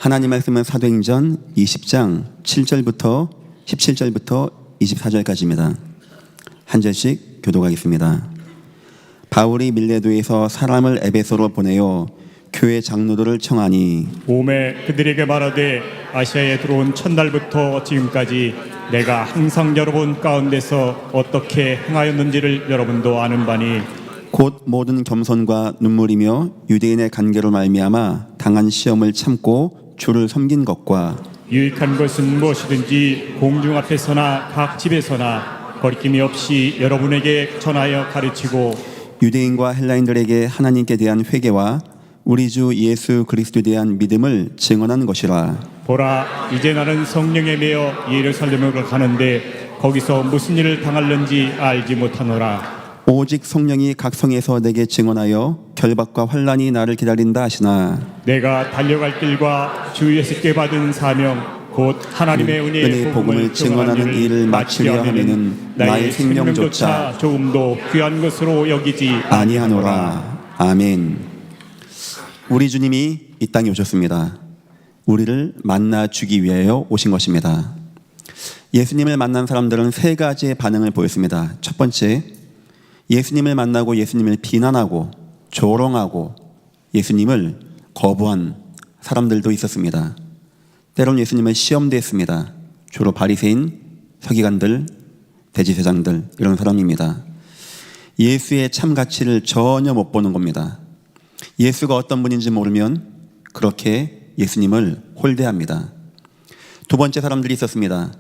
하나님 말씀은 사도행전 20장 7절부터 17절부터 24절까지입니다. 한 절씩 교독하겠습니다. 바울이 밀레도에서 사람을 에베소로 보내어 교회 장로들을 청하니 오매 그들에게 말하되 아시아에 들어온 첫날부터 지금까지 내가 항상 여러분 가운데서 어떻게 행하였는지를 여러분도 아는 바니 곧 모든 겸손과 눈물이며 유대인의 관계로 말미암아 당한 시험을 참고 주를 섬긴 것과 유익한 것은 무엇이든지 공중 앞에서나 각 집에서나 거리낌이 없이 여러분에게 전하여 가르치고 유대인과 헬라인들에게 하나님께 대한 회개와 우리 주 예수 그리스도에 대한 믿음을 증언한 것이라. 보라 이제 나는 성령에 매여 예루살렘으로 가는데 거기서 무슨 일을 당할는지 알지 못하노라. 오직 성령이 각 성에서 내게 증언하여 결박과 환난이 나를 기다린다 하시나 내가 달려갈 길과 주 예수께 받은 사명 곧 하나님의 은혜의 복음을 증언하는 일을 마치려 하면은 나의 생명조차 조금도 귀한 것으로 여기지 아니하노라. 아멘. 우리 주님이 이 땅에 오셨습니다. 우리를 만나 주기 위하여 오신 것입니다. 예수님을 만난 사람들은 세 가지의 반응을 보였습니다. 첫 번째, 예수님을 만나고 예수님을 비난하고 조롱하고 예수님을 거부한 사람들도 있었습니다. 때론 예수님을 시험도 했습니다. 주로 바리새인, 서기관들, 대제사장들 이런 사람입니다. 예수의 참 가치를 전혀 못 보는 겁니다. 예수가 어떤 분인지 모르면 그렇게 예수님을 홀대합니다. 두 번째 사람들이 있었습니다.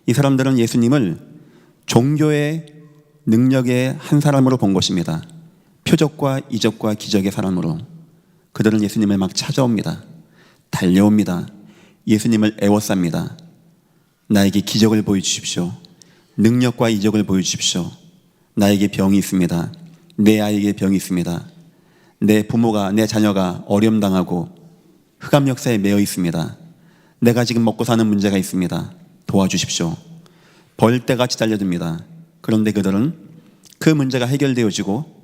이 사람들은 예수님을 종교의 능력의 한 사람으로 본 것입니다. 표적과 이적과 기적의 사람으로. 그들은 예수님을 막 찾아옵니다. 달려옵니다. 예수님을 애워쌉니다. 나에게 기적을 보여주십시오. 능력과 이적을 보여주십시오. 나에게 병이 있습니다. 내 아이에게 병이 있습니다. 내 부모가, 내 자녀가 어려움당하고 흑암 역사에 매여 있습니다. 내가 지금 먹고 사는 문제가 있습니다. 도와주십시오. 벌떼같이 달려듭니다. 그런데 그들은 그 문제가 해결되어지고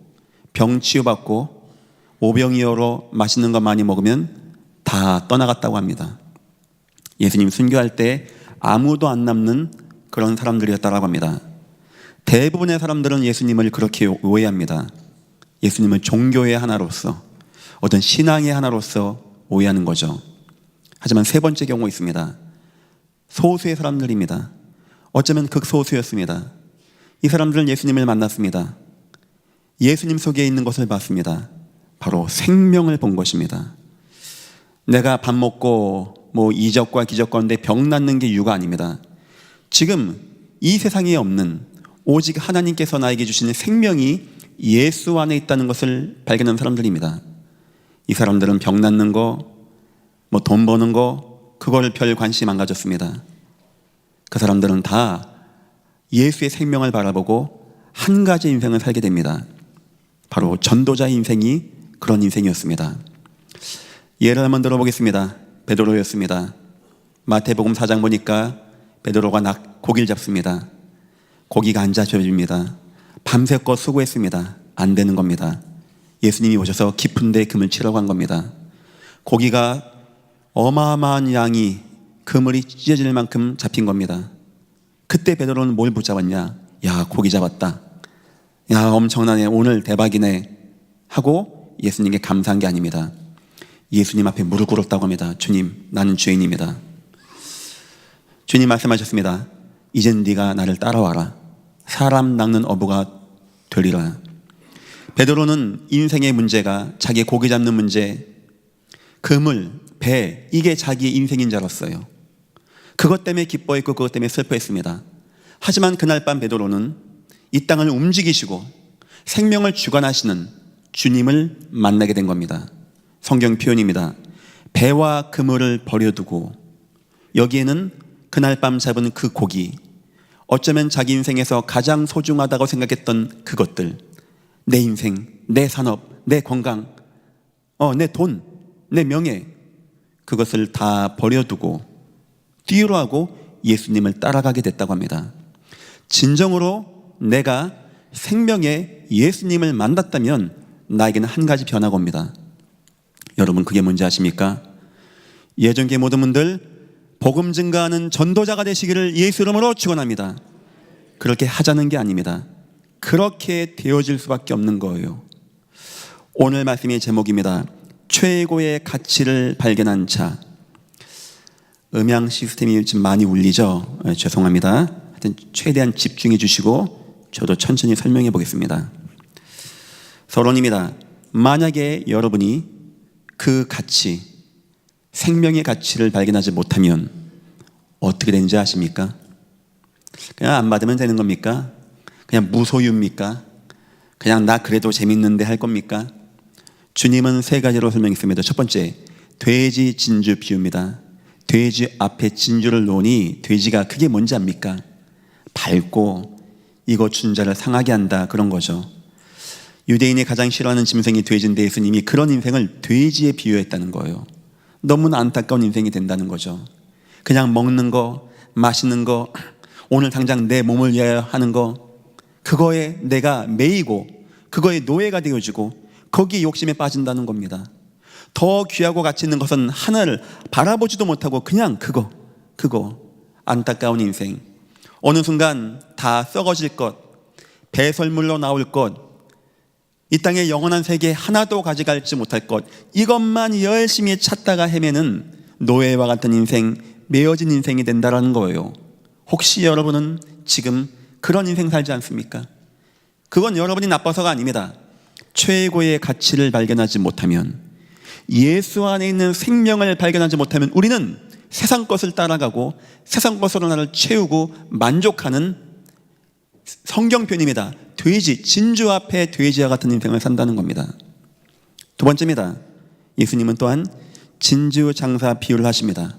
병 치유받고 오병이어로 맛있는 것 많이 먹으면 다 떠나갔다고 합니다. 예수님 순교할 때 아무도 안 남는 그런 사람들이었다고 합니다. 대부분의 사람들은 예수님을 그렇게 오해합니다. 예수님을 종교의 하나로서 어떤 신앙의 하나로서 오해하는 거죠. 하지만 세 번째 경우 있습니다. 소수의 사람들입니다. 어쩌면 극소수였습니다. 이 사람들은 예수님을 만났습니다. 예수님 속에 있는 것을 봤습니다. 바로 생명을 본 것입니다. 내가 밥 먹고 이적과 기적 가운데 병 낫는 게 유가 아닙니다. 지금 이 세상에 없는 오직 하나님께서 나에게 주시는 생명이 예수 안에 있다는 것을 발견한 사람들입니다. 이 사람들은 병 낫는 거, 돈 버는 거 그거를 별 관심 안 가졌습니다. 그 사람들은 다 예수의 생명을 바라보고 한 가지 인생을 살게 됩니다. 바로 전도자의 인생이 그런 인생이었습니다. 예를 한번 들어보겠습니다. 베드로였습니다. 마태복음 4장 보니까 베드로가 고기를 잡습니다. 고기가 안 잡혀집니다. 밤새껏 수고했습니다. 안 되는 겁니다. 예수님이 오셔서 깊은 데 금을 치라고 한 겁니다. 고기가 어마어마한 양이 그물이 찢어질 만큼 잡힌 겁니다. 그때 베드로는 뭘 붙잡았냐? 야, 고기 잡았다. 야, 엄청나네. 오늘 대박이네. 하고 예수님께 감사한 게 아닙니다. 예수님 앞에 무릎 꿇었다고 합니다. 주님, 나는 죄인입니다. 주님 말씀하셨습니다. 이젠 네가 나를 따라와라. 사람 낚는 어부가 되리라. 베드로는 인생의 문제가 자기 고기 잡는 문제, 그물, 배, 이게 자기의 인생인 줄 알았어요. 그것 때문에 기뻐했고 그것 때문에 슬퍼했습니다. 하지만 그날 밤 베드로는 이 땅을 움직이시고 생명을 주관하시는 주님을 만나게 된 겁니다. 성경 표현입니다. 배와 그물을 버려두고 여기에는 그날 밤 잡은 그 고기, 어쩌면 자기 인생에서 가장 소중하다고 생각했던 그것들, 내 인생, 내 산업, 내 건강, 내 돈, 내 명예, 그것을 다 버려두고 뒤로 하고 예수님을 따라가게 됐다고 합니다. 진정으로 내가 생명의 예수님을 만났다면 나에게는 한 가지 변화가 옵니다. 여러분, 그게 뭔지 아십니까? 예전계 모든 분들 복음 증가하는 전도자가 되시기를 예수 이름으로 축원합니다. 그렇게 하자는 게 아닙니다. 그렇게 되어질 수밖에 없는 거예요. 오늘 말씀의 제목입니다. 최고의 가치를 발견한 자. 음향 시스템이 좀 많이 울리죠? 죄송합니다. 하여튼 최대한 집중해 주시고 저도 천천히 설명해 보겠습니다. 서론입니다. 만약에 여러분이 그 가치, 생명의 가치를 발견하지 못하면 어떻게 되는지 아십니까? 그냥 안 받으면 되는 겁니까? 그냥 무소유입니까? 그냥 나 그래도 재밌는데 할 겁니까? 주님은 세 가지로 설명했습니다. 첫 번째, 돼지 진주 비유입니다. 돼지 앞에 진주를 놓으니 돼지가 그게 뭔지 압니까? 밝고 이거 준 자를 상하게 한다, 그런 거죠. 유대인이 가장 싫어하는 짐승이 돼지인데 예수님이 그런 인생을 돼지에 비유했다는 거예요. 너무나 안타까운 인생이 된다는 거죠. 그냥 먹는 거, 마시는 거, 오늘 당장 내 몸을 위하여 하는 거, 그거에 내가 매이고 그거에 노예가 되어지고 거기에 욕심에 빠진다는 겁니다. 더 귀하고 가치 있는 것은 하나를 바라보지도 못하고 그냥 그거 안타까운 인생. 어느 순간 다 썩어질 것, 배설물로 나올 것, 이 땅의 영원한 세계 하나도 가져갈지 못할 것, 이것만 열심히 찾다가 헤매는 노예와 같은 인생, 매어진 인생이 된다는 거예요. 혹시 여러분은 지금 그런 인생 살지 않습니까? 그건 여러분이 나빠서가 아닙니다. 최고의 가치를 발견하지 못하면, 예수 안에 있는 생명을 발견하지 못하면 우리는 세상 것을 따라가고 세상 것으로 나를 채우고 만족하는, 성경 표현입니다. 돼지, 진주 앞에 돼지와 같은 인생을 산다는 겁니다. 두 번째입니다. 예수님은 또한 진주 장사 비유를 하십니다.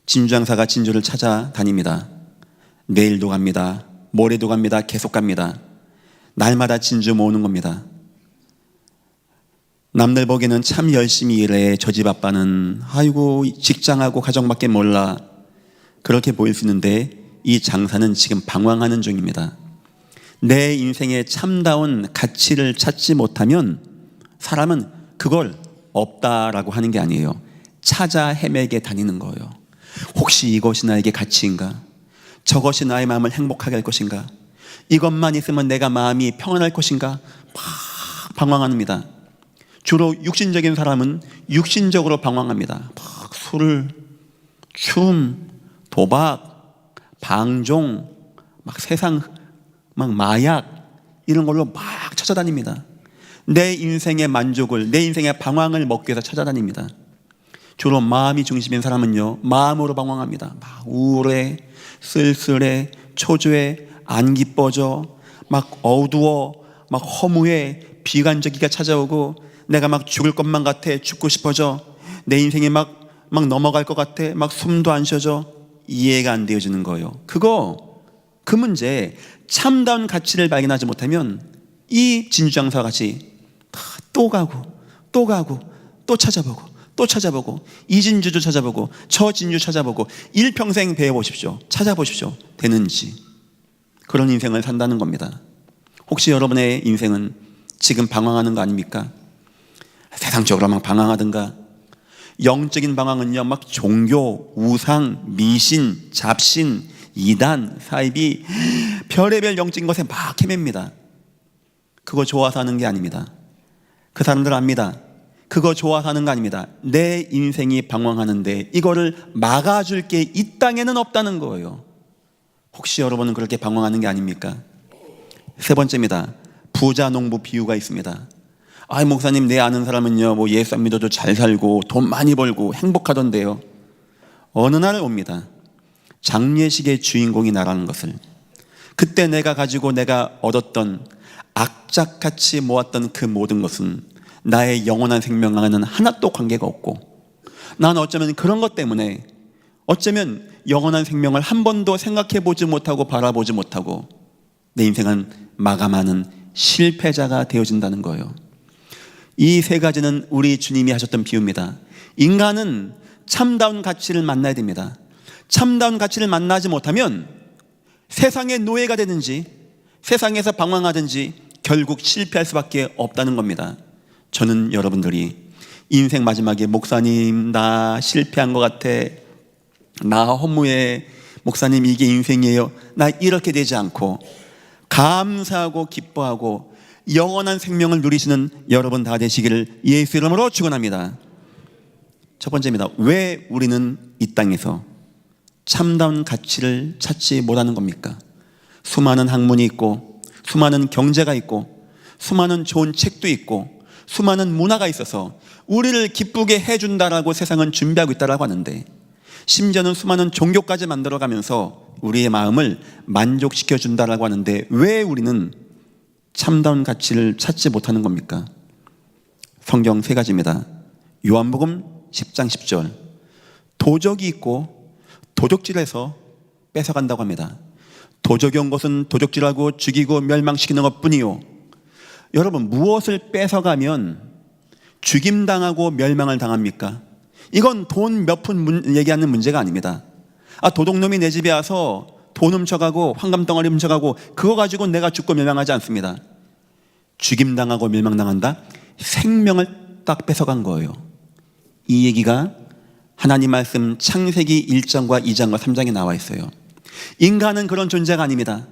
진주 장사가 진주를 찾아다닙니다. 내일도 갑니다. 모레도 갑니다. 계속 갑니다. 날마다 진주 모으는 겁니다. 남들 보기에는 참 열심히 일해. 저 집 아빠는 아이고 직장하고 가정밖에 몰라, 그렇게 보일 수 있는데 이 장사는 지금 방황하는 중입니다. 내 인생의 참다운 가치를 찾지 못하면 사람은 그걸 없다라고 하는 게 아니에요. 찾아 헤매게 다니는 거예요. 혹시 이것이 나에게 가치인가? 저것이 나의 마음을 행복하게 할 것인가? 이것만 있으면 내가 마음이 평안할 것인가? 막 방황합니다. 주로 육신적인 사람은 육신적으로 방황합니다. 막 술, 춤, 도박, 방종, 막 세상, 막 마약, 이런 걸로 막 찾아다닙니다. 내 인생의 만족을, 내 인생의 방황을 먹기 위해서 찾아다닙니다. 주로 마음이 중심인 사람은요, 마음으로 방황합니다. 막 우울해, 쓸쓸해, 초조해, 안 기뻐져, 막 어두워, 막 허무해, 비관적이가 찾아오고 내가 막 죽을 것만 같아, 죽고 싶어져, 내 인생이 막 넘어갈 것 같아, 막 숨도 안 쉬어져. 이해가 안 되어지는 거예요. 그 문제, 참다운 가치를 발견하지 못하면 이 진주장사 같이 또 가고 또 가고 또 찾아보고 또 찾아보고, 이 진주도 찾아보고 저 진주 찾아보고, 일평생 배워보십시오. 찾아보십시오. 되는지. 그런 인생을 산다는 겁니다. 혹시 여러분의 인생은 지금 방황하는 거 아닙니까? 세상적으로 막 방황하든가, 영적인 방황은요, 막 종교, 우상, 미신, 잡신, 이단, 사이비, 별의별 영적인 것에 막 헤맵니다. 그거 좋아서 하는 게 아닙니다. 그 사람들 압니다. 그거 좋아서 하는 거 아닙니다. 내 인생이 방황하는데 이거를 막아줄 게 이 땅에는 없다는 거예요. 혹시 여러분은 그렇게 방황하는 게 아닙니까? 세 번째입니다. 부자 농부 비유가 있습니다. 아이 목사님, 내 아는 사람은요 뭐 예수 안 믿어도 잘 살고 돈 많이 벌고 행복하던데요. 어느 날 옵니다. 장례식의 주인공이 나라는 것을. 그때 내가 가지고 내가 얻었던, 악착같이 모았던 그 모든 것은 나의 영원한 생명과는 하나도 관계가 없고, 난 어쩌면 그런 것 때문에, 어쩌면 영원한 생명을 한 번도 생각해 보지 못하고 바라보지 못하고 내 인생은 마감하는 실패자가 되어진다는 거예요. 이 세 가지는 우리 주님이 하셨던 비유입니다. 인간은 참다운 가치를 만나야 됩니다. 참다운 가치를 만나지 못하면 세상의 노예가 되든지 세상에서 방황하든지 결국 실패할 수밖에 없다는 겁니다. 저는 여러분들이 인생 마지막에 목사님 나 실패한 것 같아, 나 허무해, 목사님 이게 인생이에요, 나 이렇게 되지 않고 감사하고 기뻐하고 영원한 생명을 누리시는 여러분 다 되시기를 예수 이름으로 축원합니다. 첫 번째입니다. 왜 우리는 이 땅에서 참다운 가치를 찾지 못하는 겁니까? 수많은 학문이 있고 수많은 경제가 있고 수많은 좋은 책도 있고 수많은 문화가 있어서 우리를 기쁘게 해준다라고 세상은 준비하고 있다라고 하는데, 심지어는 수많은 종교까지 만들어가면서 우리의 마음을 만족시켜준다라고 하는데, 왜 우리는 참다운 가치를 찾지 못하는 겁니까? 성경 세 가지입니다. 요한복음 10장 10절, 도적이 있고 도적질해서 뺏어간다고 합니다. 도적이 온 것은 도적질하고 죽이고 멸망시키는 것뿐이요. 여러분, 무엇을 뺏어가면 죽임당하고 멸망을 당합니까? 이건 돈 몇 푼 얘기하는 문제가 아닙니다. 도둑놈이 내 집에 와서 돈 훔쳐가고 황금덩어리 훔쳐가고 그거 가지고 내가 죽고 멸망하지 않습니다. 죽임당하고 멸망당한다? 생명을 딱 뺏어간 거예요. 이 얘기가 하나님 말씀 창세기 1장과 2장과 3장에 나와 있어요. 인간은 그런 존재가 아닙니다.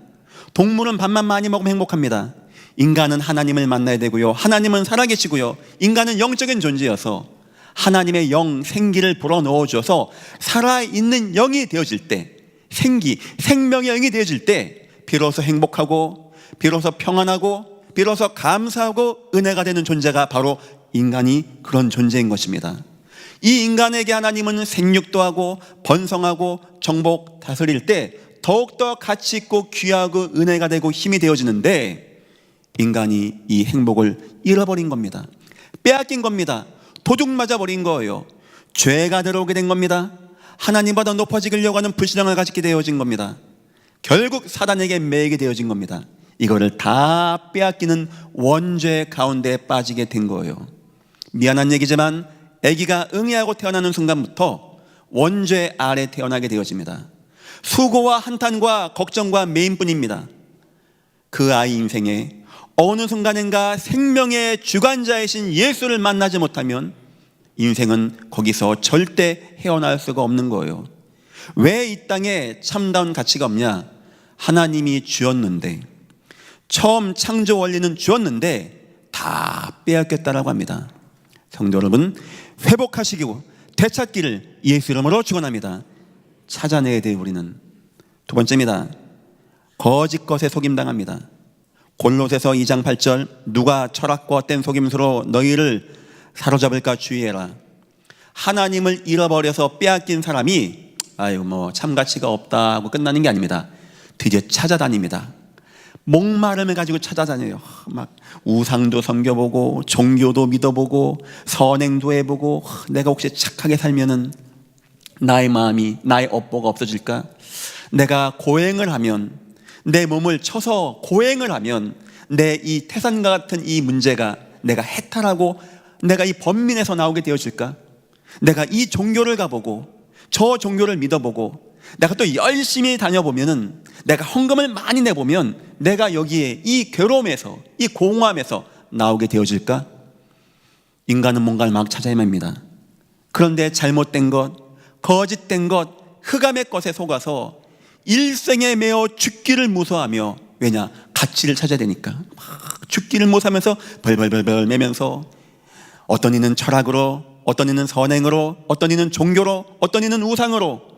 동물은 밥만 많이 먹으면 행복합니다. 인간은 하나님을 만나야 되고요, 하나님은 살아계시고요, 인간은 영적인 존재여서 하나님의 영, 생기를 불어넣어 주어서 살아있는 영이 되어질 때, 생명의 영이 되어질 때 비로소 행복하고 비로소 평안하고 비로소 감사하고 은혜가 되는 존재가 바로 인간이 그런 존재인 것입니다. 이 인간에게 하나님은 생육도 하고 번성하고 정복 다스릴 때 더욱더 가치 있고 귀하고 은혜가 되고 힘이 되어지는데, 인간이 이 행복을 잃어버린 겁니다. 빼앗긴 겁니다. 도둑 맞아버린 거예요. 죄가 들어오게 된 겁니다. 하나님보다 높아지려고 하는 불신앙을 가지게 되어진 겁니다. 결국 사단에게 매이게 되어진 겁니다. 이거를 다 빼앗기는 원죄 가운데 빠지게 된 거예요. 미안한 얘기지만 아기가 응애하고 태어나는 순간부터 원죄 아래 태어나게 되어집니다. 수고와 한탄과 걱정과 매임뿐입니다. 그 아이 인생에 어느 순간인가 생명의 주관자이신 예수를 만나지 못하면 인생은 거기서 절대 헤어날 수가 없는 거예요. 왜 이 땅에 참다운 가치가 없냐? 하나님이 주었는데, 처음 창조 원리는 주었는데 다 빼앗겼다라고 합니다. 성도 여러분, 회복하시고 되찾기를 예수 이름으로 축원합니다. 찾아내야 돼요. 우리는 두 번째입니다. 거짓 것에 속임당합니다. 골로새서 2장 8절, 누가 철학과 헛된 속임수로 너희를 사로잡을까 주의해라. 하나님을 잃어버려서 빼앗긴 사람이 참 가치가 없다 하고 끝나는 게 아닙니다. 드디어 찾아다닙니다. 목마름을 가지고 찾아다녀요. 막 우상도 섬겨보고 종교도 믿어보고 선행도 해보고, 내가 혹시 착하게 살면은 나의 마음이, 나의 업보가 없어질까? 내가 고행을 하면, 내 몸을 쳐서 고행을 하면 내 이 태산과 같은 이 문제가 내가 해탈하고 내가 이 번민에서 나오게 되어질까? 내가 이 종교를 가보고 저 종교를 믿어보고 내가 또 열심히 다녀보면은, 내가 헌금을 많이 내보면 내가 여기에 이 괴로움에서, 이 공허함에서 나오게 되어질까? 인간은 뭔가를 막 찾아야 합니다. 그런데 잘못된 것, 거짓된 것, 흑암의 것에 속아서 일생에 매어 죽기를 무서워하며, 왜냐? 가치를 찾아야 되니까 막 죽기를 무서워하면서 벌벌벌벌 매면서, 어떤 이는 철학으로, 어떤 이는 선행으로, 어떤 이는 종교로, 어떤 이는 우상으로,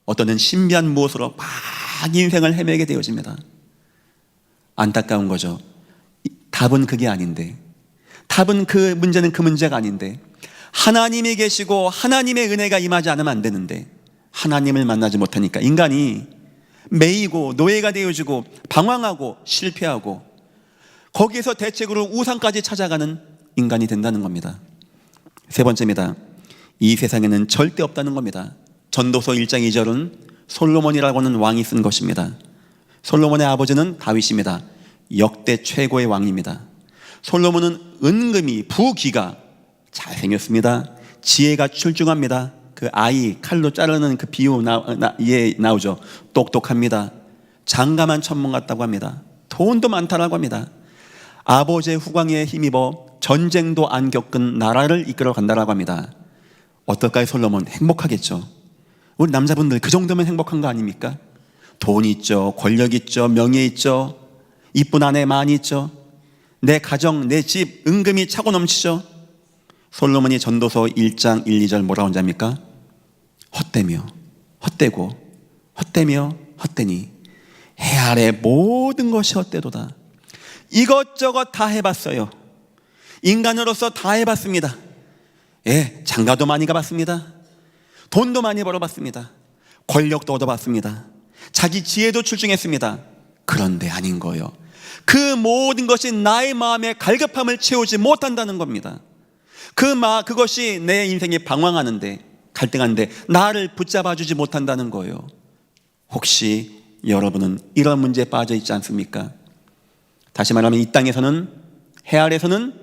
어떤 이는 신비한 무엇으로 막 인생을 헤매게 되어집니다. 안타까운 거죠. 답은 그게 아닌데, 답은 그 문제는 그 문제가 아닌데, 하나님이 계시고 하나님의 은혜가 임하지 않으면 안 되는데, 하나님을 만나지 못하니까 인간이 매이고 노예가 되어지고 방황하고 실패하고, 거기에서 대책으로 우상까지 찾아가는 인간이 된다는 겁니다. 세 번째입니다. 이 세상에는 절대 없다는 겁니다. 전도서 1장 2절은 솔로몬이라고 하는 왕이 쓴 것입니다. 솔로몬의 아버지는 다윗입니다. 역대 최고의 왕입니다. 솔로몬은 은근히 부귀가 잘생겼습니다. 지혜가 출중합니다. 그 아이 칼로 자르는 그 비유 나오죠. 똑똑합니다. 장가만 천문 같다고 합니다. 돈도 많다라고 합니다. 아버지의 후광에 힘입어 전쟁도 안 겪은 나라를 이끌어 간다라고 합니다. 어떨까요? 솔로몬 행복하겠죠. 우리 남자분들 그 정도면 행복한 거 아닙니까? 돈 있죠, 권력 있죠, 명예 있죠, 이쁜 아내 많이 있죠, 내 가정, 내 집 은금이 차고 넘치죠. 솔로몬이 전도서 1장 1, 2절 뭐라고 한답니까? 헛되며 헛되고 헛되며 헛되니 해 아래 모든 것이 헛되도다. 이것저것 다 해봤어요. 인간으로서 다 해봤습니다. 예, 장가도 많이 가봤습니다. 돈도 많이 벌어봤습니다. 권력도 얻어봤습니다. 자기 지혜도 출중했습니다. 그런데 아닌 거예요. 그 모든 것이 나의 마음의 갈급함을 채우지 못한다는 겁니다. 그것이 내 인생에 방황하는데, 갈등하는데 나를 붙잡아주지 못한다는 거예요. 혹시 여러분은 이런 문제에 빠져 있지 않습니까? 다시 말하면 이 땅에서는, 해 아래서는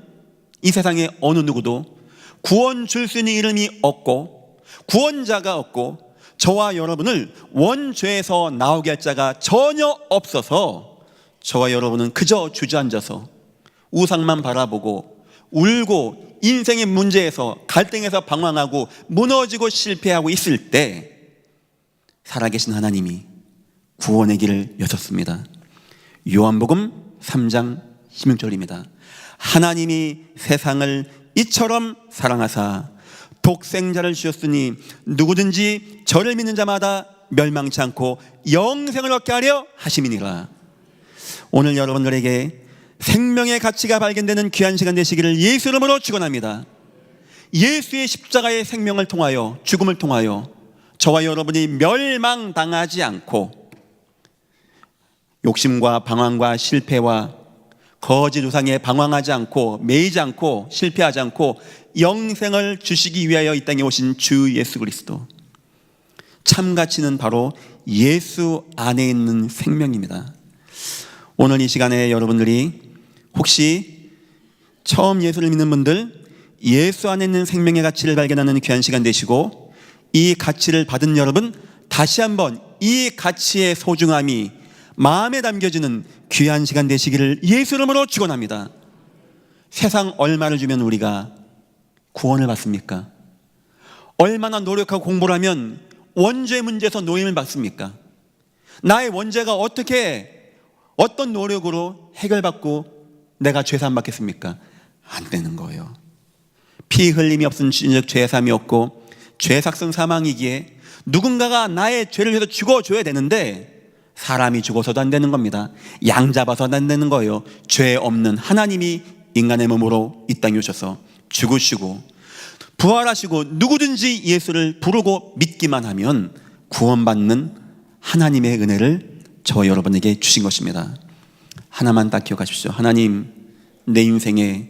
이 세상의 어느 누구도 구원 줄 수 있는 이름이 없고 구원자가 없고 저와 여러분을 원죄에서 나오게 할 자가 전혀 없어서 저와 여러분은 그저 주저앉아서 우상만 바라보고 울고 인생의 문제에서 갈등에서 방황하고 무너지고 실패하고 있을 때 살아계신 하나님이 구원의 길을 여셨습니다. 요한복음 3장 16절입니다. 하나님이 세상을 이처럼 사랑하사 독생자를 주셨으니 누구든지 저를 믿는 자마다 멸망치 않고 영생을 얻게 하려 하심이니라. 오늘 여러분들에게 생명의 가치가 발견되는 귀한 시간 되시기를 예수 이름으로 축원합니다. 예수의 십자가의 생명을 통하여, 죽음을 통하여 저와 여러분이 멸망당하지 않고 욕심과 방황과 실패와 거짓 우상에 방황하지 않고 매이지 않고 실패하지 않고 영생을 주시기 위하여 이 땅에 오신 주 예수 그리스도, 참 가치는 바로 예수 안에 있는 생명입니다. 오늘 이 시간에 여러분들이 혹시 처음 예수를 믿는 분들, 예수 안에 있는 생명의 가치를 발견하는 귀한 시간 되시고, 이 가치를 받은 여러분 다시 한번 이 가치의 소중함이 마음에 담겨지는 귀한 시간 되시기를 예수 이름으로 축원합니다. 세상 얼마를 주면 우리가 구원을 받습니까? 얼마나 노력하고 공부를 하면 원죄 문제에서 노임을 받습니까? 나의 원죄가 어떤 노력으로 해결받고 내가 죄사함 받겠습니까? 안 되는 거예요. 피 흘림이 없은 죄사함이 없고 죄삭은 사망이기에 누군가가 나의 죄를 위해서 죽어줘야 되는데 사람이 죽어서도 안 되는 겁니다. 양 잡아서도 안 되는 거예요. 죄 없는 하나님이 인간의 몸으로 이 땅에 오셔서 죽으시고 부활하시고 누구든지 예수를 부르고 믿기만 하면 구원받는 하나님의 은혜를 저와 여러분에게 주신 것입니다. 하나만 딱 기억하십시오. 하나님, 내 인생에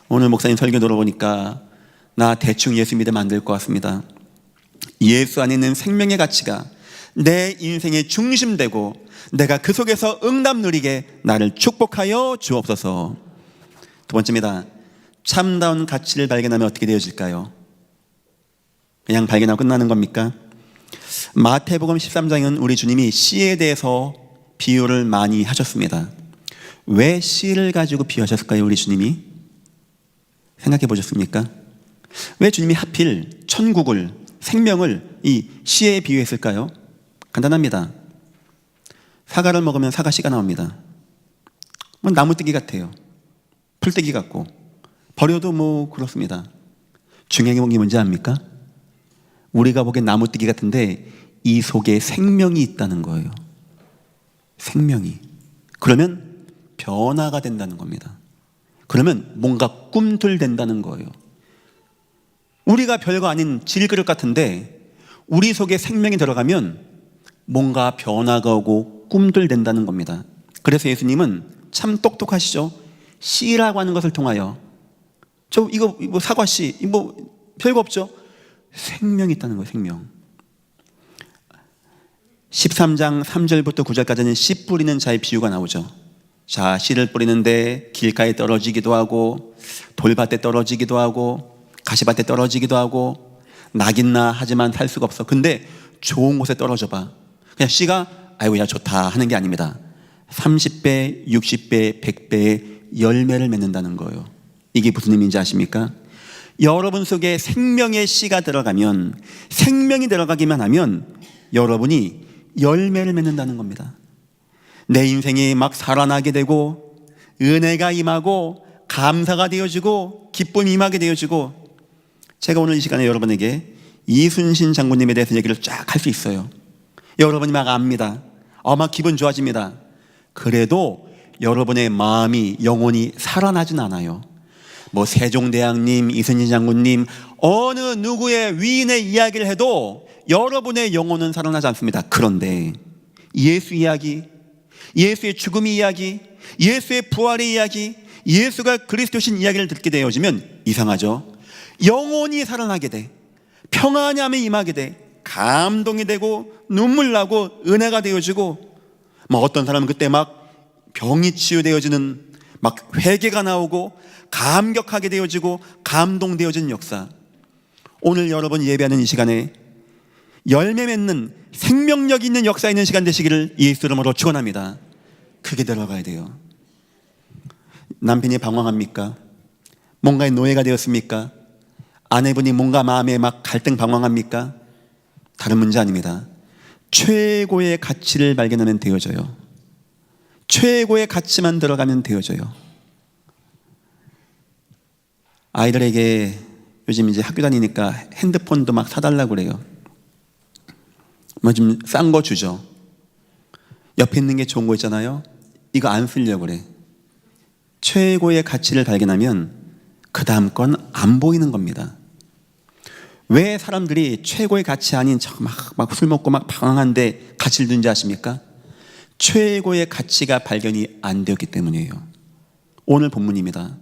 오늘 목사님 설교 들어보니까 나 대충 예수 믿으면 안 될 것 같습니다. 예수 안에 있는 생명의 가치가 내 인생의 중심되고 내가 그 속에서 응답 누리게 나를 축복하여 주옵소서. 두 번째입니다. 참다운 가치를 발견하면 어떻게 되어질까요? 그냥 발견하고 끝나는 겁니까? 마태복음 13장은 우리 주님이 씨에 대해서 비유를 많이 하셨습니다. 왜 씨를 가지고 비유하셨을까요? 우리 주님이 생각해 보셨습니까? 왜 주님이 하필 천국을, 생명을 이 씨에 비유했을까요? 간단합니다. 사과를 먹으면 사과씨가 나옵니다. 나무뜨기 같아요. 풀떼기 같고 버려도 그렇습니다. 중요한 게 뭔지 압니까? 우리가 보기엔 나무뜨기 같은데 이 속에 생명이 있다는 거예요. 생명이. 그러면 변화가 된다는 겁니다. 그러면 뭔가 꿈틀댄다는 거예요. 우리가 별거 아닌 질그릇 같은데 우리 속에 생명이 들어가면 뭔가 변화가 오고 꿈틀댄다는 겁니다. 그래서 예수님은 참 똑똑하시죠. 씨라고 하는 것을 통하여 이거 사과씨, 별거 없죠. 생명이 있다는 거예요. 생명. 13장 3절부터 9절까지는 씨 뿌리는 자의 비유가 나오죠. 자, 씨를 뿌리는데 길가에 떨어지기도 하고 돌밭에 떨어지기도 하고 가시밭에 떨어지기도 하고 낙있나 하지만 살 수가 없어. 근데 좋은 곳에 떨어져 봐. 그냥 씨가 아이고 야 좋다 하는 게 아닙니다. 30배, 60배, 100배의 열매를 맺는다는 거예요. 이게 무슨 의미인지 아십니까? 여러분 속에 생명의 씨가 들어가면, 생명이 들어가기만 하면 여러분이 열매를 맺는다는 겁니다. 내 인생이 막 살아나게 되고 은혜가 임하고 감사가 되어지고 기쁨이 임하게 되어지고, 제가 오늘 이 시간에 여러분에게 이순신 장군님에 대해서 얘기를 쫙 할 수 있어요. 여러분이 막 압니다. 막 기분 좋아집니다. 그래도 여러분의 마음이 영혼이 살아나진 않아요. 뭐 세종대왕님, 이순신 장군님, 어느 누구의 위인의 이야기를 해도 여러분의 영혼은 살아나지 않습니다. 그런데 예수 이야기, 예수의 죽음 이야기, 예수의 부활의 이야기, 예수가 그리스도신 이야기를 듣게 되어지면 이상하죠. 영혼이 살아나게 돼, 평안함이 임하게 돼, 감동이 되고 눈물 나고 은혜가 되어지고, 어떤 사람은 그때 막 병이 치유되어지는, 막 회개가 나오고 감격하게 되어지고 감동되어지는 역사. 오늘 여러분 예배하는 이 시간에 열매 맺는 생명력 있는 역사 있는 시간 되시기를 예수 이름으로 축원합니다. 그게 들어가야 돼요. 남편이 방황합니까? 뭔가의 노예가 되었습니까? 아내분이 뭔가 마음에 막 갈등 방황합니까? 다른 문제 아닙니다. 최고의 가치를 발견하면 되어져요. 최고의 가치만 들어가면 되어져요. 아이들에게 요즘 이제 학교 다니니까 핸드폰도 막 사달라고 그래요. 뭐 좀 싼 거 주죠. 옆에 있는 게 좋은 거 있잖아요. 이거 안 쓰려고 그래. 최고의 가치를 발견하면 그 다음 건 안 보이는 겁니다. 왜 사람들이 최고의 가치 아닌 막 술 먹고 막 방황한데 가치를 두는지 아십니까? 최고의 가치가 발견이 안 되었기 때문이에요. 오늘 본문입니다.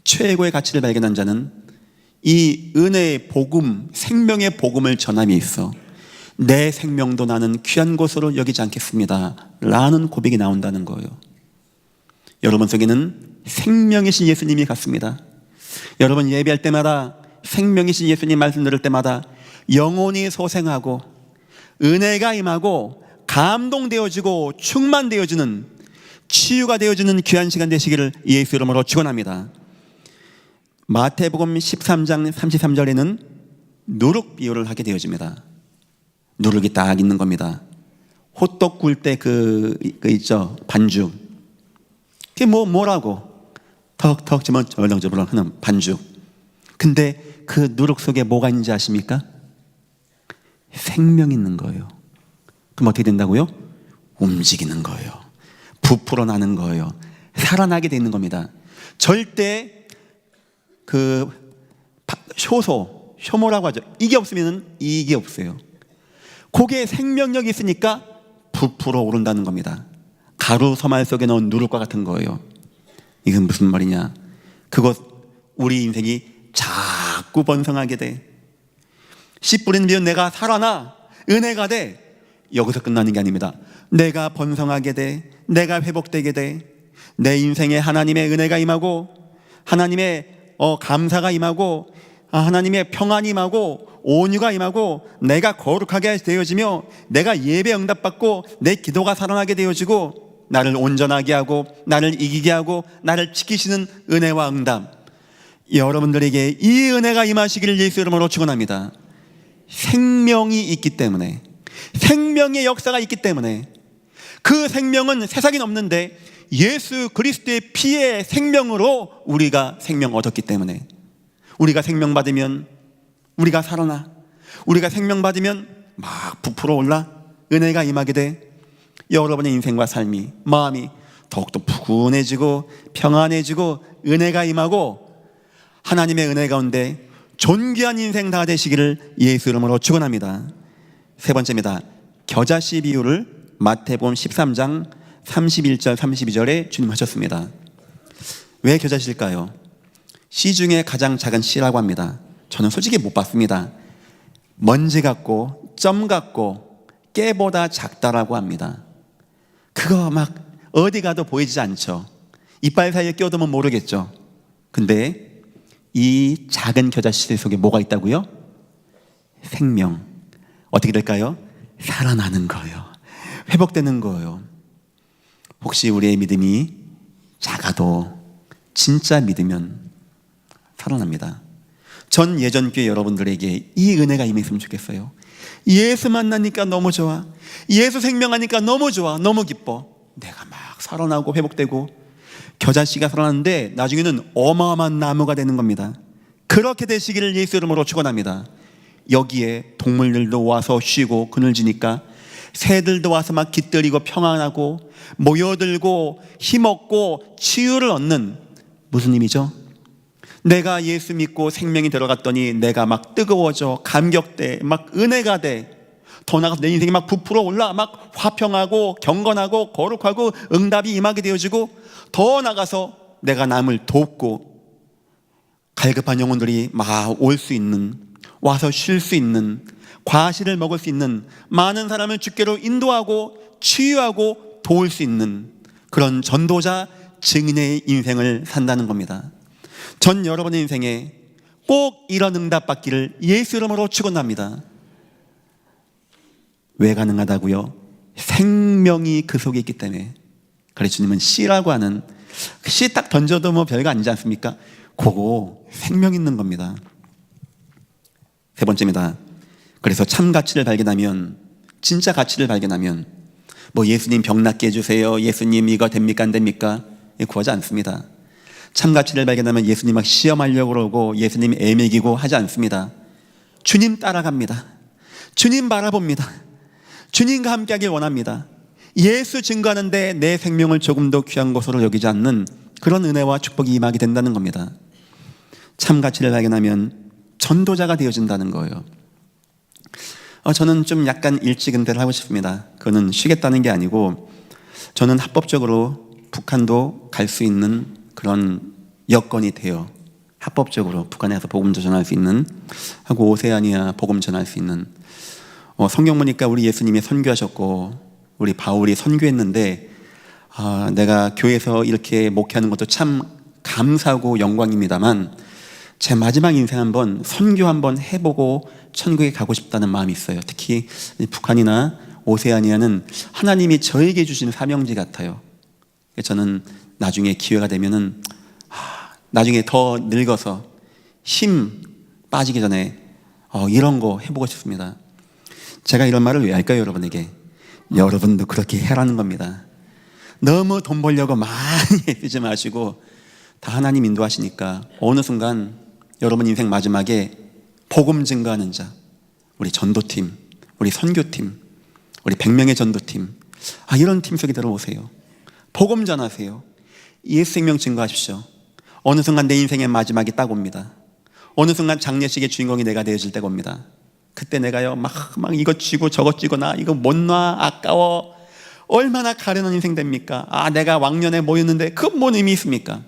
최고의 가치를 발견한 자는 이 은혜의 복음, 생명의 복음을 전함에 있어 내 생명도 나는 귀한 것으로 여기지 않겠습니다 라는 고백이 나온다는 거예요. 여러분 속에는 생명이신 예수님이 갔습니다. 여러분 예배할 때마다 생명이신 예수님 말씀 들을 때마다 영혼이 소생하고 은혜가 임하고 감동되어지고 충만되어지는, 치유가 되어지는 귀한 시간 되시기를 예수 이름으로 축원합니다. 마태복음 13장 33절에는 누룩 비유를 하게 되어집니다. 누룩이 딱 있는 겁니다. 호떡 굴 때 그 있죠, 반죽. 그게 뭐라고 턱턱 지면 절렁절렁 하는 반죽. 근데 그 누룩 속에 뭐가 있는지 아십니까? 생명이 있는 거예요. 그럼 어떻게 된다고요? 움직이는 거예요. 부풀어 나는 거예요. 살아나게 되는 겁니다. 절대 그 효모라고 하죠. 이게 없으면 이게 없어요. 그게 생명력이 있으니까 부풀어 오른다는 겁니다. 가루 서말 속에 넣은 누룩과 같은 거예요. 이건 무슨 말이냐? 그것 우리 인생이 자꾸 번성하게 돼. 씨 뿌리는 비는 내가 살아나 은혜가 돼. 여기서 끝나는 게 아닙니다. 내가 번성하게 돼. 내가 회복되게 돼. 내 인생에 하나님의 은혜가 임하고 하나님의 감사가 임하고 하나님의 평안이 임하고 온유가 임하고 내가 거룩하게 되어지며 내가 예배 응답받고 내 기도가 살아나게 되어지고 나를 온전하게 하고 나를 이기게 하고 나를 지키시는 은혜와 응답, 여러분들에게 이 은혜가 임하시기를 예수 이름으로 축원합니다. 생명이 있기 때문에, 생명의 역사가 있기 때문에, 그 생명은 세상에 없는데 예수 그리스도의 피의 생명으로 우리가 생명 얻었기 때문에, 우리가 생명 받으면 우리가 살아나, 우리가 생명 받으면 막 부풀어 올라 은혜가 임하게 돼. 여러분의 인생과 삶이, 마음이 더욱더 푸근해지고 평안해지고 은혜가 임하고 하나님의 은혜 가운데 존귀한 인생 다 되시기를 예수 이름으로 축원합니다. 세 번째입니다. 겨자씨 비유를 마태복음 13장 31절 32절에 주님 하셨습니다. 왜 겨자씨일까요? 씨 중에 가장 작은 씨라고 합니다. 저는 솔직히 못 봤습니다. 먼지 같고 점 같고 깨보다 작다라고 합니다. 그거 막 어디 가도 보이지 않죠. 이빨 사이에 껴두면 모르겠죠. 근데 이 작은 겨자씨 속에 뭐가 있다고요? 생명. 어떻게 될까요? 살아나는 거예요. 회복되는 거예요. 혹시 우리의 믿음이 작아도 진짜 믿으면 살아납니다. 전 예전교회 여러분들에게 이 은혜가 임했으면 좋겠어요. 예수 만나니까 너무 좋아. 예수 생명하니까 너무 좋아. 너무 기뻐. 내가 막 살아나고 회복되고 겨자씨가 살아나는데 나중에는 어마어마한 나무가 되는 겁니다. 그렇게 되시기를 예수 이름으로 축원합니다. 여기에 동물들도 와서 쉬고 그늘지니까 새들도 와서 막 깃들이고 평안하고 모여들고 힘없고 치유를 얻는, 무슨 의미죠? 내가 예수 믿고 생명이 들어갔더니 내가 막 뜨거워져, 감격돼, 막 은혜가 돼. 더 나아가서 내 인생이 막 부풀어 올라, 막 화평하고 경건하고 거룩하고 응답이 임하게 되어지고, 더 나가서 내가 남을 돕고 갈급한 영혼들이 막 올 수 있는, 와서 쉴 수 있는, 과실을 먹을 수 있는, 많은 사람을 주께로 인도하고 치유하고 도울 수 있는 그런 전도자 증인의 인생을 산다는 겁니다. 전 여러분의 인생에 꼭 이런 응답 받기를 예수 이름으로 축원합니다. 왜 가능하다고요? 생명이 그 속에 있기 때문에. 그래서 주님은 씨라고 하는, 씨 딱 던져도 뭐 별거 아니지 않습니까? 그거 생명 있는 겁니다. 세 번째입니다. 그래서 참 가치를 발견하면, 진짜 가치를 발견하면, 뭐 예수님 병 낫게 해주세요, 예수님 이거 됩니까 안 됩니까? 구하지 않습니다. 참 가치를 발견하면 예수님 막 시험하려고 그러고 예수님 애매기고 하지 않습니다. 주님 따라갑니다. 주님 바라봅니다. 주님과 함께하길 원합니다. 예수 증거하는데 내 생명을 조금 더 귀한 것으로 여기지 않는 그런 은혜와 축복이 임하게 된다는 겁니다. 참 가치를 발견하면 전도자가 되어진다는 거예요. 저는 좀 약간 일찍 은퇴를 하고 싶습니다. 그거는 쉬겠다는 게 아니고, 저는 합법적으로 북한도 갈 수 있는 그런 여건이 돼요. 합법적으로 북한에서 복음 전할 수 있는, 하고 오세아니아 복음 전할 수 있는. 성경 보니까 우리 예수님이 선교하셨고 우리 바울이 선교했는데, 내가 교회에서 이렇게 목회하는 것도 참 감사하고 영광입니다만 제 마지막 인생 한번 선교 한번 해보고 천국에 가고 싶다는 마음이 있어요. 특히 북한이나 오세아니아는 하나님이 저에게 주신 사명지 같아요. 저는 나중에 기회가 되면은 나중에 더 늙어서 힘 빠지기 전에 이런 거 해보고 싶습니다. 제가 이런 말을 왜 할까요, 여러분에게? 여러분도 그렇게 해라는 겁니다. 너무 돈 벌려고 많이 쓰지 마시고 다 하나님 인도하시니까 어느 순간 여러분 인생 마지막에 복음 증거하는 자, 우리 전도팀, 우리 선교팀, 우리 100명의 전도팀, 이런 팀 속에 들어오세요. 복음 전하세요. 예수 생명 증거하십시오. 어느 순간 내 인생의 마지막이 딱 옵니다. 어느 순간 장례식의 주인공이 내가 되어질 때가 옵니다. 그때 내가요 막 이거 쥐고 저거 쥐고 나 이거 못 놔, 아까워, 얼마나 가련한 인생 됩니까? 내가 왕년에 모였는데 그 뭔 의미 있습니까?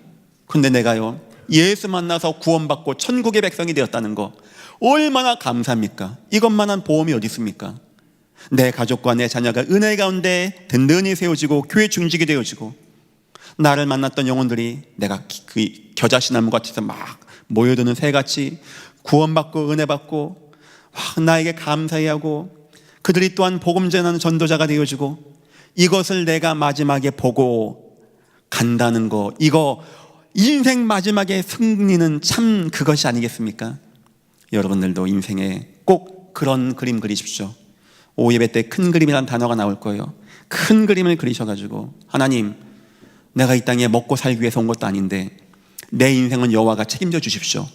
근데 내가요 예수 만나서 구원받고 천국의 백성이 되었다는 거 얼마나 감사합니까? 이것만한 보험이 어디 있습니까? 내 가족과 내 자녀가 은혜 가운데 든든히 세워지고 교회 중직이 되어지고, 나를 만났던 영혼들이 내가 그 겨자씨나무 같아서 막 모여드는 새같이 구원받고 은혜 받고 나에게 감사해하고, 그들이 또한 복음 전하는 전도자가 되어지고, 이것을 내가 마지막에 보고 간다는 거, 이거 인생 마지막에 승리는 참 그것이 아니겠습니까? 여러분들도 인생에 꼭 그런 그림 그리십시오. 오예배 때 큰 그림이라는 단어가 나올 거예요. 큰 그림을 그리셔가지고, 하나님, 내가 이 땅에 먹고 살기 위해서 온 것도 아닌데 내 인생은 여호와가 책임져 주십시오.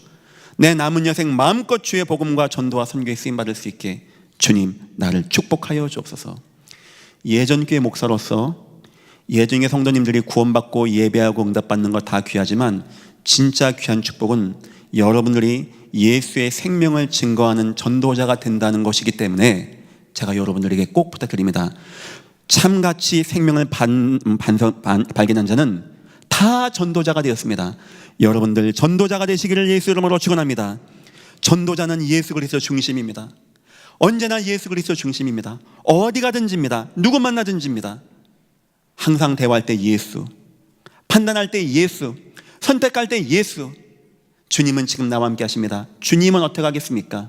내 남은 여생 마음껏 주의 복음과 전도와 선교에 쓰임받을 수 있게 주님 나를 축복하여 주옵소서. 예전교회 목사로서 예전의 성도님들이 구원받고 예배하고 응답받는 거 다 귀하지만 진짜 귀한 축복은 여러분들이 예수의 생명을 증거하는 전도자가 된다는 것이기 때문에 제가 여러분들에게 꼭 부탁드립니다. 참같이 생명을 발견한 자는 다 전도자가 되었습니다. 여러분들 전도자가 되시기를 예수 이름으로 축원합니다. 전도자는 예수 그리스도 중심입니다. 언제나 예수 그리스도 중심입니다. 어디 가든지입니다. 누구 만나든지입니다. 항상 대화할 때 예수, 판단할 때 예수, 선택할 때 예수. 주님은 지금 나와 함께 하십니다. 주님은 어떻게 하겠습니까?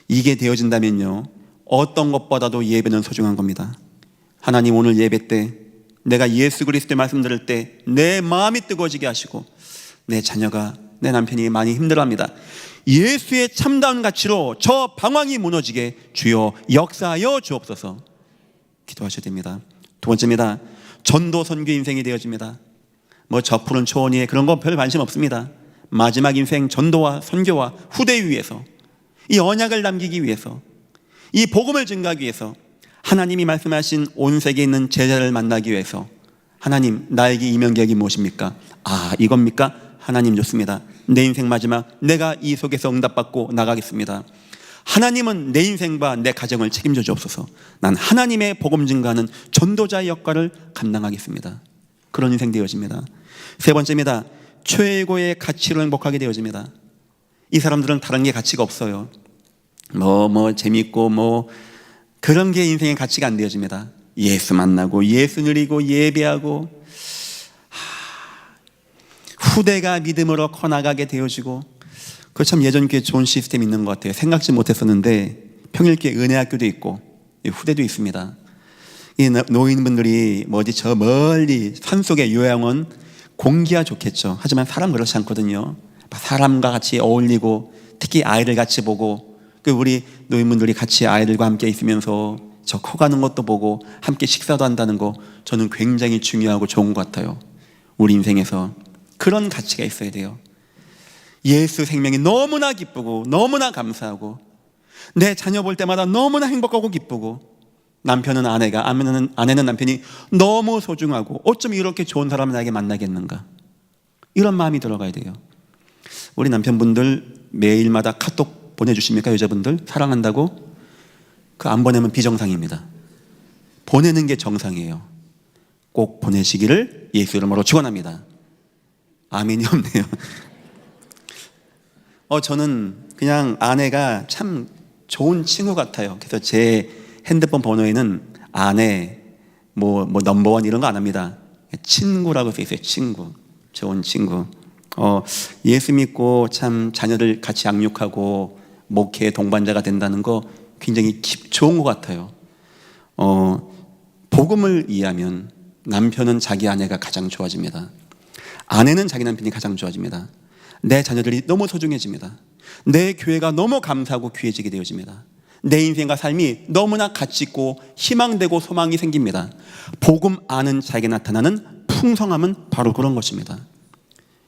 이게 되어진다면요 어떤 것보다도 예배는 소중한 겁니다. 하나님, 오늘 예배 때 내가 예수 그리스도의 말씀 들을 때 내 마음이 뜨거워지게 하시고 내 자녀가 내 남편이 많이 힘들어합니다. 예수의 참다운 가치로 저 방황이 무너지게 주여 역사하여 주옵소서 기도하셔야 됩니다. 두 번째입니다. 전도 선교 인생이 되어집니다. 뭐 저 푸른 초원 위에 그런 거 별 관심 없습니다. 마지막 인생 전도와 선교와 후대 위해서, 이 언약을 남기기 위해서, 이 복음을 증가하기 위해서, 하나님이 말씀하신 온 세계에 있는 제자를 만나기 위해서, 하나님 나에게 이면 계획이 무엇입니까? 아, 이겁니까? 하나님 좋습니다. 내 인생 마지막 내가 이 속에서 응답받고 나가겠습니다. 하나님은 내 인생과 내 가정을 책임져 주옵소서. 난 하나님의 복음 증가하는 전도자의 역할을 감당하겠습니다. 그런 인생 되어집니다. 세 번째입니다. 최고의 가치로 행복하게 되어집니다. 이 사람들은 다른 게 가치가 없어요. 재밌고 그런 게 인생의 가치가 안 되어집니다. 예수 만나고 예수 누리고 예배하고 후대가 믿음으로 커나가게 되어지고, 그 참 예전 꽤 좋은 시스템이 있는 것 같아요. 생각지 못했었는데 평일교회 은혜학교도 있고 후대도 있습니다. 이 노인분들이 저 멀리 산속의 요양원 공기가 좋겠죠. 하지만 사람 그렇지 않거든요. 사람과 같이 어울리고 특히 아이를 같이 보고, 우리 노인분들이 같이 아이들과 함께 있으면서 저 커가는 것도 보고 함께 식사도 한다는 거, 저는 굉장히 중요하고 좋은 것 같아요. 우리 인생에서 그런 가치가 있어야 돼요. 예수 생명이 너무나 기쁘고 너무나 감사하고, 내 자녀 볼 때마다 너무나 행복하고 기쁘고, 남편은 아내가, 아내는 남편이 너무 소중하고, 어쩜 이렇게 좋은 사람을 나에게 만나겠는가, 이런 마음이 들어가야 돼요. 우리 남편분들 매일마다 카톡 보내주십니까? 여자분들 사랑한다고? 그 안 보내면 비정상입니다. 보내는 게 정상이에요. 꼭 보내시기를 예수 이름으로 축원합니다. 아멘이 없네요. 저는 그냥 아내가 참 좋은 친구 같아요. 그래서 제 핸드폰 번호에는 아내, 넘버원 이런 거 안 합니다. 친구라고 써 있어요. 친구. 좋은 친구. 예수 믿고 참 자녀들 같이 양육하고 목회 동반자가 된다는 거 굉장히 좋은 것 같아요. 복음을 이해하면 남편은 자기 아내가 가장 좋아집니다. 아내는 자기 남편이 가장 좋아집니다. 내 자녀들이 너무 소중해집니다. 내 교회가 너무 감사하고 귀해지게 되어집니다. 내 인생과 삶이 너무나 가치 있고 희망되고 소망이 생깁니다. 복음 아는 자에게 나타나는 풍성함은 바로 그런 것입니다.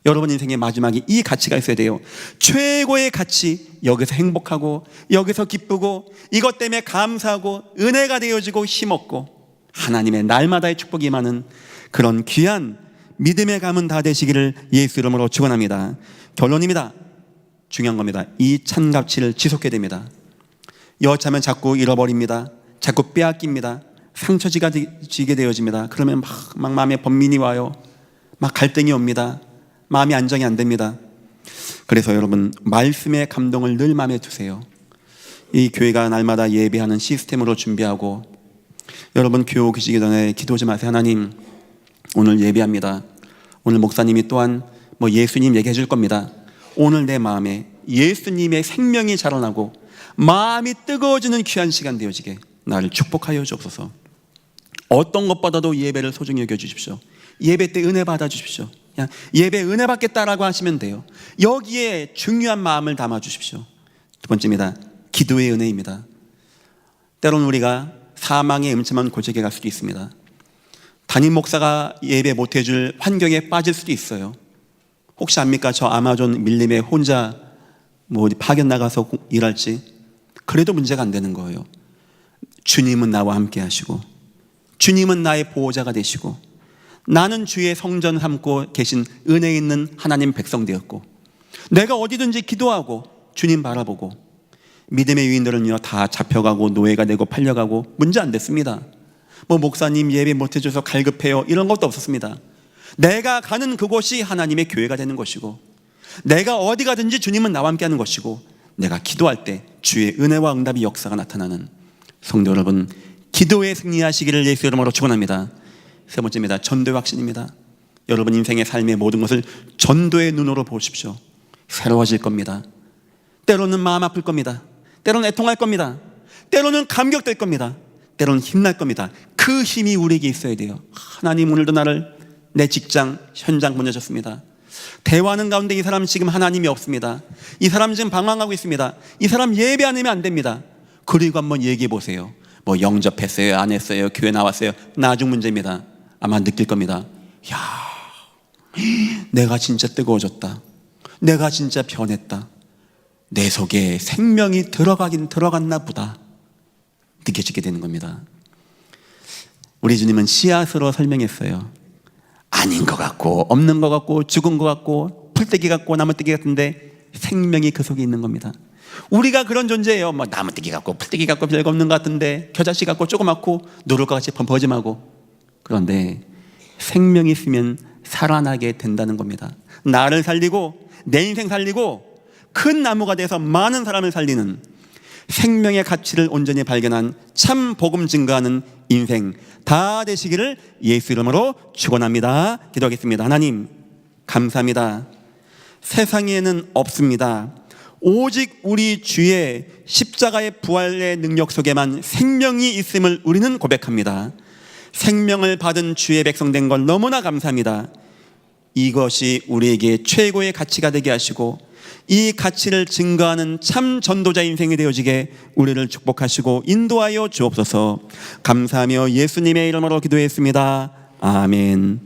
여러분 인생의 마지막에 이 가치가 있어야 돼요. 최고의 가치, 여기서 행복하고 여기서 기쁘고 이것 때문에 감사하고 은혜가 되어지고 힘없고 하나님의 날마다의 축복이 많은 그런 귀한 믿음의 가문 다 되시기를 예수 이름으로 축원합니다. 결론입니다. 중요한 겁니다. 이 찬 가치를 지속해야 됩니다. 여차하면 자꾸 잃어버립니다. 자꾸 빼앗깁니다. 상처지가 지게 되어집니다. 그러면 막 마음에 번민이 와요. 막 갈등이 옵니다. 마음이 안정이 안 됩니다. 그래서 여러분 말씀의 감동을 늘 마음에 두세요. 이 교회가 날마다 예배하는 시스템으로 준비하고, 여러분 교회 오시기 전에 기도 좀 하세요. 하나님 오늘 예배합니다. 오늘 목사님이 또한 예수님 얘기해 줄 겁니다. 오늘 내 마음에 예수님의 생명이 자라나고 마음이 뜨거워지는 귀한 시간 되어지게 나를 축복하여 주옵소서. 어떤 것보다도 예배를 소중히 여겨주십시오. 예배 때 은혜 받아주십시오. 그냥 예배 은혜 받겠다라고 하시면 돼요. 여기에 중요한 마음을 담아주십시오. 두 번째입니다. 기도의 은혜입니다. 때로는 우리가 사망의 음침한 골짜기에 갈 수도 있습니다. 담임 목사가 예배 못해줄 환경에 빠질 수도 있어요. 혹시 압니까? 저 아마존 밀림에 혼자 어디 파견 나가서 일할지. 그래도 문제가 안 되는 거예요. 주님은 나와 함께 하시고 주님은 나의 보호자가 되시고 나는 주의 성전 삼고 계신 은혜 있는 하나님 백성 되었고, 내가 어디든지 기도하고 주님 바라보고, 믿음의 유인들은요 다 잡혀가고 노예가 되고 팔려가고 문제 안 됐습니다. 목사님 예배 못해줘서 갈급해요 이런 것도 없었습니다. 내가 가는 그곳이 하나님의 교회가 되는 것이고, 내가 어디 가든지 주님은 나와 함께 하는 것이고, 내가 기도할 때 주의 은혜와 응답의 역사가 나타나는 성도 여러분, 기도에 승리하시기를 예수 이름으로 축원합니다. 세 번째입니다. 전도의 확신입니다. 여러분 인생의 삶의 모든 것을 전도의 눈으로 보십시오. 새로워질 겁니다. 때로는 마음 아플 겁니다. 때로는 애통할 겁니다. 때로는 감격될 겁니다. 때로는 힘날 겁니다. 그 힘이 우리에게 있어야 돼요. 하나님 오늘도 나를 내 직장, 현장 보내셨습니다. 대화하는 가운데 이 사람 지금 하나님이 없습니다. 이 사람 지금 방황하고 있습니다. 이 사람 예배 안 하면 안 됩니다. 그리고 한번 얘기해 보세요. 뭐 영접했어요, 안 했어요, 교회 나왔어요, 나중 문제입니다. 아마 느낄 겁니다. 야, 내가 진짜 뜨거워졌다. 내가 진짜 변했다. 내 속에 생명이 들어가긴 들어갔나 보다. 느껴지게 되는 겁니다. 우리 주님은 씨앗으로 설명했어요. 아닌 것 같고, 없는 것 같고, 죽은 것 같고, 풀떼기 같고, 나무떼기 같은데 생명이 그 속에 있는 겁니다. 우리가 그런 존재예요. 뭐 나무떼기 같고, 풀떼기 같고, 별거 없는 것 같은데, 겨자씨 같고, 조그맣고, 누를 것 같이 펌퍼짐하고. 그런데 생명이 있으면 살아나게 된다는 겁니다. 나를 살리고, 내 인생 살리고, 큰 나무가 돼서 많은 사람을 살리는, 생명의 가치를 온전히 발견한 참 복음 증거하는 인생 다 되시기를 예수 이름으로 축원합니다. 기도하겠습니다. 하나님 감사합니다. 세상에는 없습니다. 오직 우리 주의 십자가의 부활의 능력 속에만 생명이 있음을 우리는 고백합니다. 생명을 받은 주의 백성 된 걸 너무나 감사합니다. 이것이 우리에게 최고의 가치가 되게 하시고 이 가치를 증거하는 참 전도자 인생이 되어지게 우리를 축복하시고 인도하여 주옵소서. 감사하며 예수님의 이름으로 기도했습니다. 아멘.